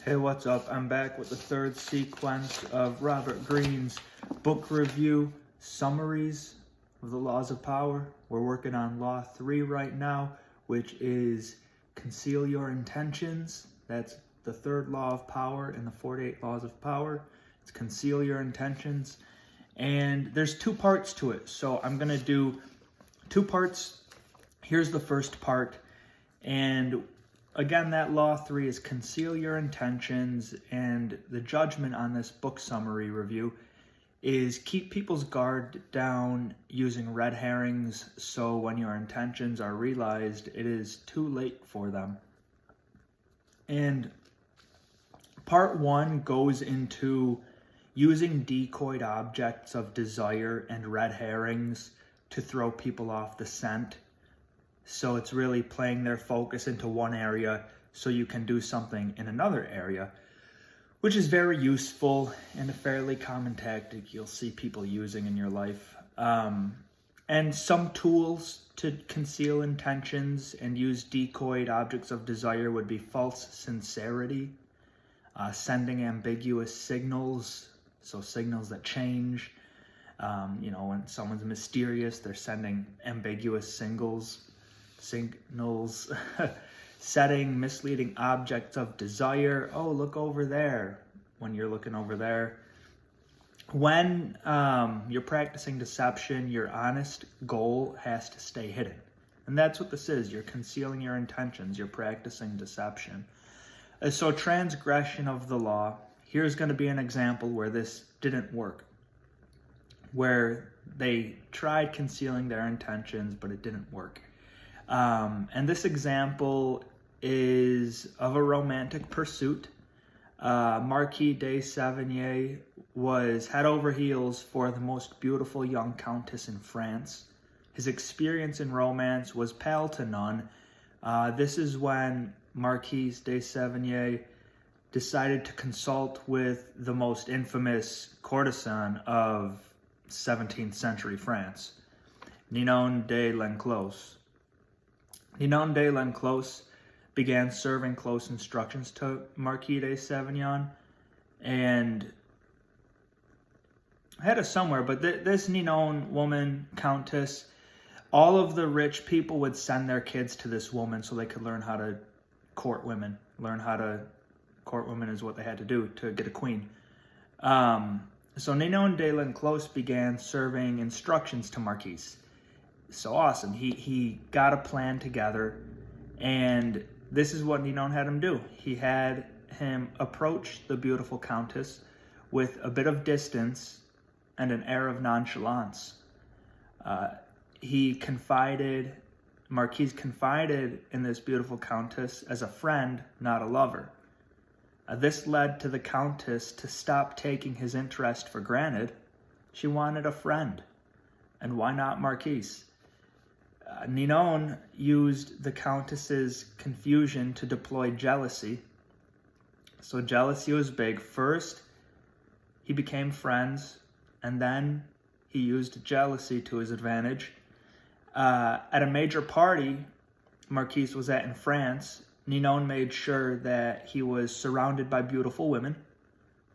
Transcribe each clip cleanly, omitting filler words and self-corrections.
Hey, what's up? I'm back with the third sequence of Robert Greene's book review summaries of the laws of power. We're working on Law 3 right now, which is conceal your intentions. That's the third law of power in the 48 laws of power. It's conceal your intentions. And there's two parts to it. So I'm going to do two parts. Here's the first part. And again, that law 3 is conceal your intentions, and the judgment on this book summary review is keep people's guard down using red herrings, so when your intentions are realized, it is too late for them. And part 1 goes into using decoyed objects of desire and red herrings to throw people off the scent. So it's really playing their focus into one area so you can do something in another area, which is very useful and a fairly common tactic you'll see people using in your life. And some tools to conceal intentions and use decoyed objects of desire would be false sincerity, sending ambiguous signals, so signals that change. When someone's mysterious, they're sending ambiguous signals, setting misleading objects of desire. Oh, look over there, when you're looking over there. When you're practicing deception, your honest goal has to stay hidden. And that's what this is. You're concealing your intentions. You're practicing deception. So transgression of the law. Here's going to be an example where this didn't work, where they tried concealing their intentions, but it didn't work. And this example is of a romantic pursuit. Marquis de Sévigné was head over heels for the most beautiful young countess in France. His experience in romance was pale to none. This is when Marquis de Sévigné decided to consult with the most infamous courtesan of 17th century France, Ninon de l'Enclos. Ninon de l'Enclos began serving close instructions to Marquis de Sévigné, and I had it somewhere, but this Ninon woman, countess, all of the rich people would send their kids to this woman so they could learn how to court women. Court women is what they had to do to get a queen. So Ninon de l'Enclos began serving instructions to Marquis. So awesome. He got a plan together, and this is what Ninon had him do. He had him approach the beautiful countess with a bit of distance and an air of nonchalance. Marquis confided in this beautiful countess as a friend, not a lover. This led to the countess to stop taking his interest for granted. She wanted a friend, and why not Marquis? Ninon used the countess's confusion to deploy jealousy. So jealousy was big. First, he became friends, and then he used jealousy to his advantage. At a major party Marquis was at in France, Ninon made sure that he was surrounded by beautiful women,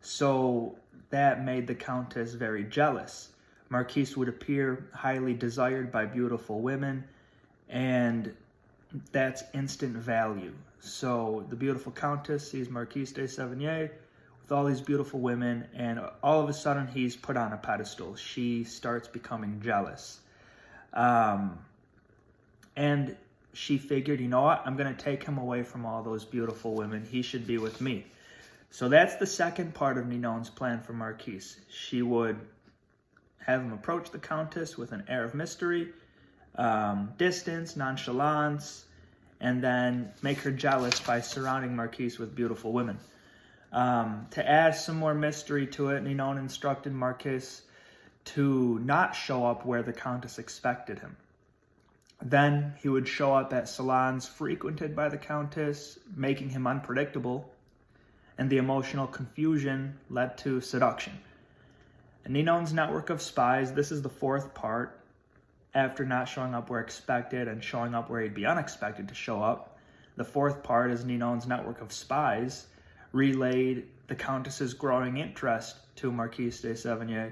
so that made the countess very jealous. Marquis would appear highly desired by beautiful women, and that's instant value. So the beautiful countess sees Marquis de Sévigné with all these beautiful women, and all of a sudden he's put on a pedestal. She starts becoming jealous. And she figured, you know what, I'm going to take him away from all those beautiful women. He should be with me. So that's the second part of Ninon's plan for Marquis. She would have him approach the countess with an air of mystery, distance, nonchalance, and then make her jealous by surrounding Marquis with beautiful women. To add some more mystery to it, Ninon instructed Marquis to not show up where the countess expected him. Then he would show up at salons frequented by the countess, making him unpredictable, and the emotional confusion led to seduction. And Ninon's network of spies, this is the fourth part, after not showing up where expected and showing up where he'd be unexpected to show up. The fourth part is Ninon's network of spies relayed the Countess's growing interest to Marquise de Sévigné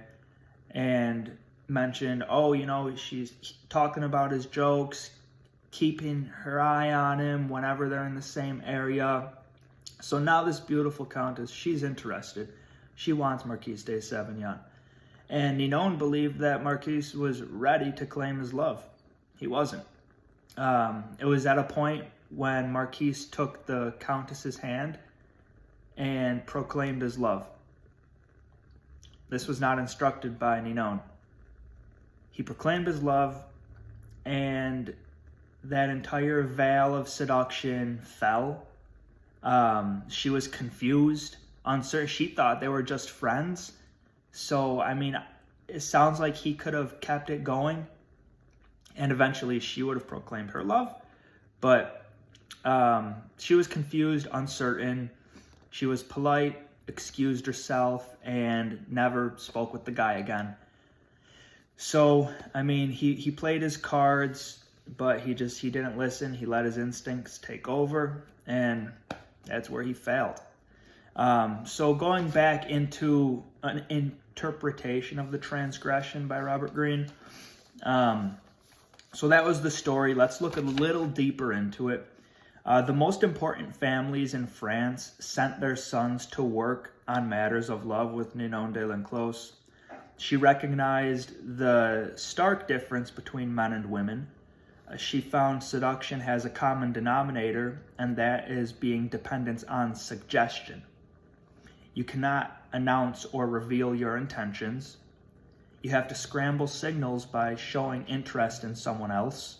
and mentioned, oh, you know, she's talking about his jokes, keeping her eye on him whenever they're in the same area. So now this beautiful Countess, she's interested. She wants Marquise de Sévigné. And Ninon believed that Marquise was ready to claim his love. He wasn't. It was at a point when Marquise took the Countess's hand and proclaimed his love. This was not instructed by Ninon. He proclaimed his love, and that entire veil of seduction fell. She was confused, uncertain. She thought they were just friends. So, I mean, it sounds like he could have kept it going, and eventually she would have proclaimed her love. But she was confused, uncertain. She was polite, excused herself, and never spoke with the guy again. So, I mean, he played his cards, but he didn't listen. He let his instincts take over, and that's where he failed. So going back into an interpretation of the transgression by Robert Greene. So that was the story. Let's look a little deeper into it. The most important families in France sent their sons to work on matters of love with Ninon de l'Enclos. She recognized the stark difference between men and women. She found seduction has a common denominator, and that is being dependent on suggestion. You cannot announce or reveal your intentions. You have to scramble signals by showing interest in someone else.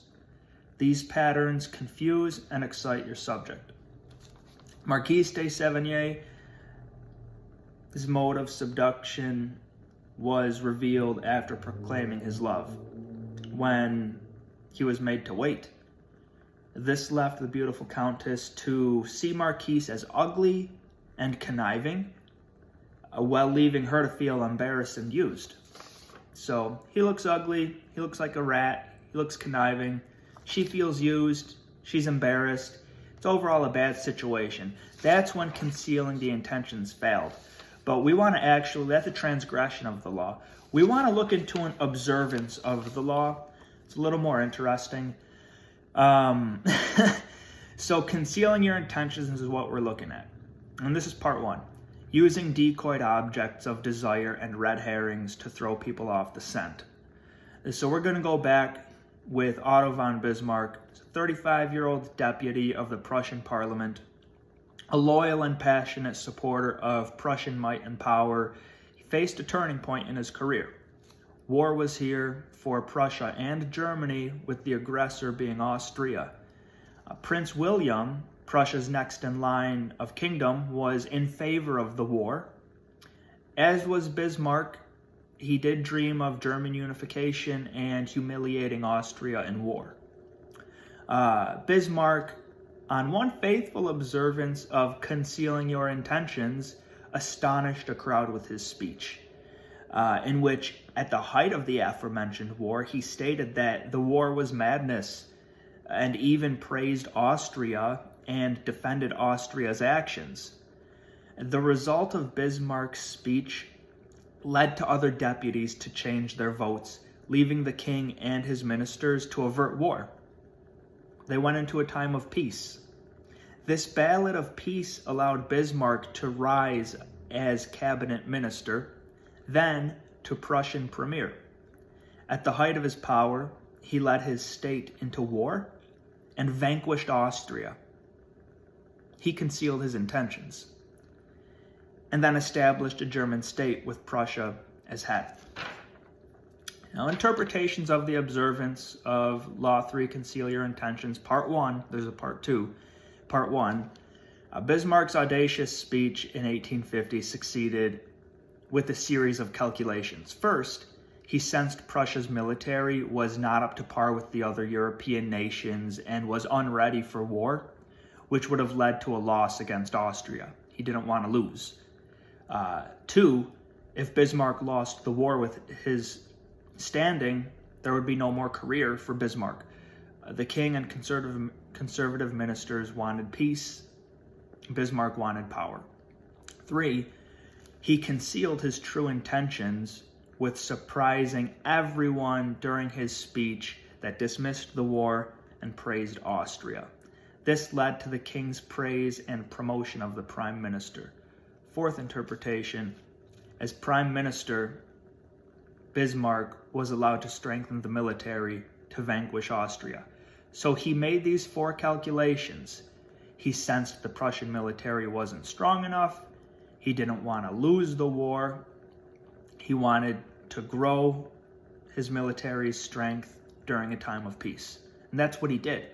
These patterns confuse and excite your subject. Marquise de Sévigné, his mode of seduction was revealed after proclaiming his love, when he was made to wait. This left the beautiful Countess to see Marquise as ugly and conniving, while leaving her to feel embarrassed and used. So he looks ugly, he looks like a rat, he looks conniving, she feels used, she's embarrassed. It's overall a bad situation. That's when concealing the intentions failed. But we want to actually, that's a transgression of the law. We want to look into an observance of the law. It's a little more interesting. So concealing your intentions is what we're looking at. And this is part one. Using decoyed objects of desire and red herrings to throw people off the scent. So we're going to go back with Otto von Bismarck, a 35-year-old deputy of the Prussian parliament, a loyal and passionate supporter of Prussian might and power. He faced a turning point in his career. War was here for Prussia and Germany, with the aggressor being Austria. Prince William, Prussia's next in line of kingdom, was in favor of the war. As was Bismarck, he did dream of German unification and humiliating Austria in war. Bismarck, on one faithful observance of concealing your intentions, astonished a crowd with his speech, in which, at the height of the aforementioned war, he stated that the war was madness, and even praised Austria and defended Austria's actions. The result of Bismarck's speech led to other deputies to change their votes, leaving the king and his ministers to avert war. They went into a time of peace. This ballad of peace allowed Bismarck to rise as cabinet minister, then to Prussian premier. At the height of his power, he led his state into war and vanquished Austria. He concealed his intentions, and then established a German state with Prussia as head. Now, interpretations of the observance of Law 3, Conceal Your Intentions, Part 1, there's a Part 2. Part 1, Bismarck's audacious speech in 1850 succeeded with a series of calculations. First, he sensed Prussia's military was not up to par with the other European nations and was unready for war, which would have led to a loss against Austria. He didn't want to lose. Two, if Bismarck lost the war with his standing, there would be no more career for Bismarck. The king and conservative ministers wanted peace. Bismarck wanted power. 3, he concealed his true intentions with surprising everyone during his speech that dismissed the war and praised Austria. This led to the king's praise and promotion of the prime minister. 4th interpretation, as prime minister, Bismarck was allowed to strengthen the military to vanquish Austria. So he made these 4 calculations. He sensed the Prussian military wasn't strong enough. He didn't want to lose the war. He wanted to grow his military's strength during a time of peace. And that's what he did.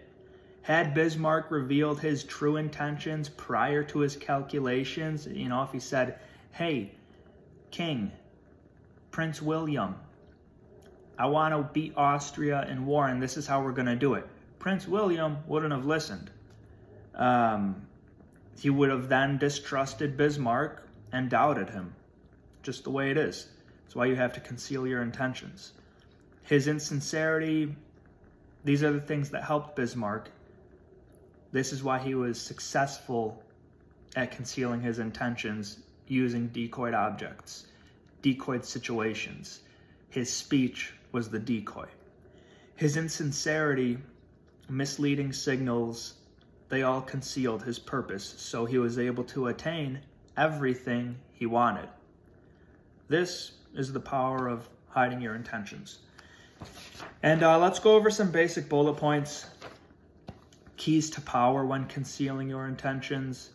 Had Bismarck revealed his true intentions prior to his calculations, if he said, hey, King, Prince William, I want to beat Austria in war, and this is how we're going to do it. Prince William wouldn't have listened. He would have then distrusted Bismarck and doubted him. Just the way it is. That's why you have to conceal your intentions. His insincerity, these are the things that helped Bismarck. This is why he was successful at concealing his intentions using decoyed objects, decoyed situations. His speech was the decoy. His insincerity, misleading signals, they all concealed his purpose, so he was able to attain everything he wanted. This is the power of hiding your intentions. And let's go over some basic bullet points. Keys to power when concealing your intentions.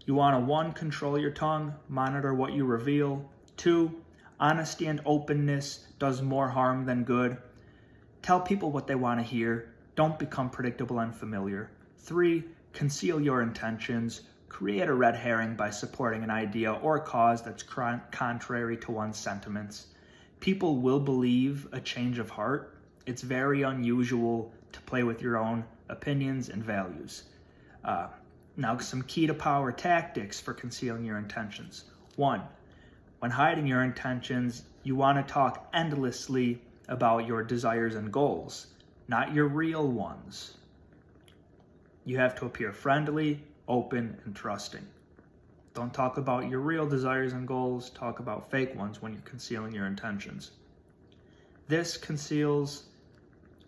You want to 1, control your tongue, monitor what you reveal. 2, honesty and openness does more harm than good. Tell people what they want to hear. Don't become predictable and familiar. 3, conceal your intentions. Create a red herring by supporting an idea or a cause that's contrary to one's sentiments. People will believe a change of heart. It's very unusual to play with your own opinions and values. Now, some key to power tactics for concealing your intentions. 1, when hiding your intentions, you want to talk endlessly about your desires and goals, not your real ones. You have to appear friendly, open, and trusting. Don't talk about your real desires and goals, talk about fake ones when you're concealing your intentions. This conceals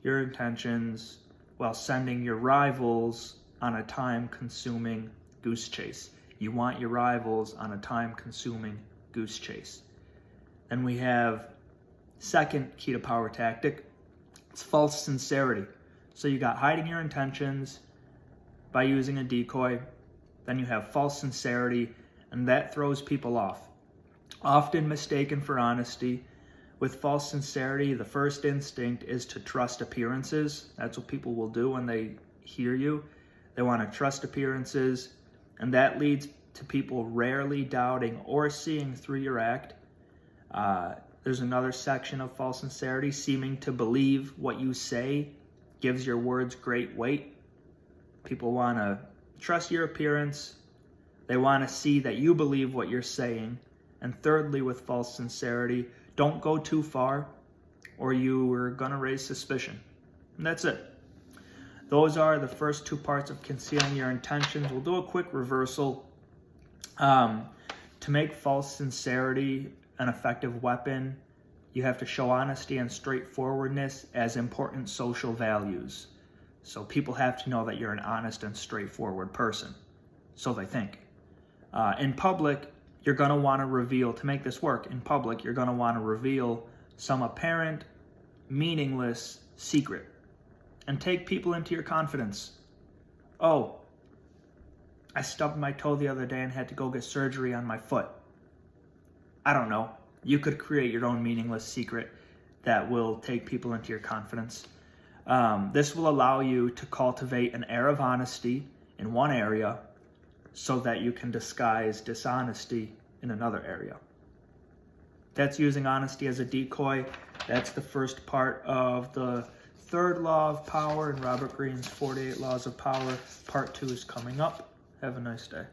your intentions while sending your rivals on a time-consuming goose chase. You want your rivals on a time-consuming goose chase. Then we have second key to power tactic. It's false sincerity. So you got hiding your intentions by using a decoy. Then you have false sincerity, and that throws people off. Often mistaken for honesty. With false sincerity, the first instinct is to trust appearances. That's what people will do when they hear you. They want to trust appearances, and that leads to people rarely doubting or seeing through your act. There's another section of false sincerity, seeming to believe what you say gives your words great weight. People want to trust your appearance. They want to see that you believe what you're saying. And thirdly, with false sincerity, don't go too far or you are going to raise suspicion. And that's it. Those are the first 2 parts of concealing your intentions. We'll do a quick reversal. To make false sincerity an effective weapon, you have to show honesty and straightforwardness as important social values. So people have to know that you're an honest and straightforward person. So they think. In public, you're going to want to reveal, to make this work, in public, you're going to want to reveal some apparent, meaningless secret. And take people into your confidence. Oh, I stubbed my toe the other day and had to go get surgery on my foot. I don't know. You could create your own meaningless secret that will take people into your confidence. This will allow you to cultivate an air of honesty in one area so that you can disguise dishonesty in another area. That's using honesty as a decoy. That's the first part of the 3rd law of power in Robert Greene's 48 Laws of Power. Part 2 is coming up. Have a nice day.